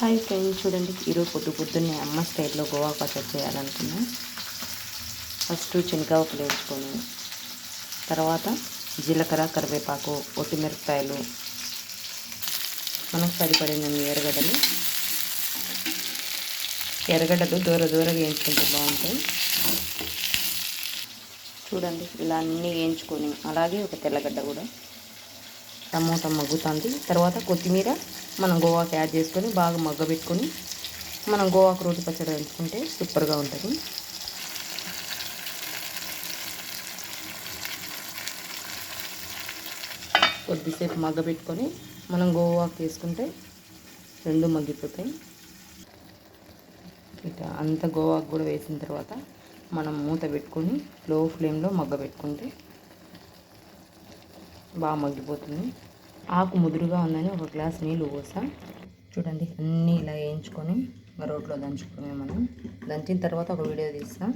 Hi friends, చూడండి ఈరోజు పొద్దున్నే అమ్మ స్టైల్లో గోవా పచ్చడి చేయాలనుకున్నా. ఫస్ట్ శనగపప్పులు వేసుకొని, తర్వాత జీలకర్ర, కరివేపాకు, ఒట్టిమిరపకాయలు, మనకు సరిపడినన్ని ఎర్రగడ్డలు దూరగా వేయించుకుంటే బాగుంటాయి. చూడండి ఇలా అన్నీ వేయించుకొని, అలాగే ఒక తెల్లగడ్డ కూడా, టమోటా మగ్గుతుంది. తర్వాత కొత్తిమీర మనం గోవాకి యాడ్ చేసుకొని బాగా మగ్గబెట్టుకొని మనం గోవాకు రోటి పచ్చడి వేయించుకుంటే సూపర్గా ఉంటుంది. కొద్దిసేపు మగ్గబెట్టుకొని మనం గోవాకు వేసుకుంటే రెండు మగ్గిపోతాయి. ఇట్లా అంత గోవాకు కూడా వేసిన తర్వాత మనం మూత పెట్టుకొని లో ఫ్లేమ్లో మగ్గబెట్టుకుంటే బాగా మగ్గిపోతుంది. ఆకు ముదురుగా ఉందని ఒక గ్లాస్ నీళ్ళు పోసా. చూడండి అన్నీ ఇలా వేయించుకొని రోట్లో దంచుకొని మనం దంచిన తర్వాత ఒక వీడియో తీస్తాం.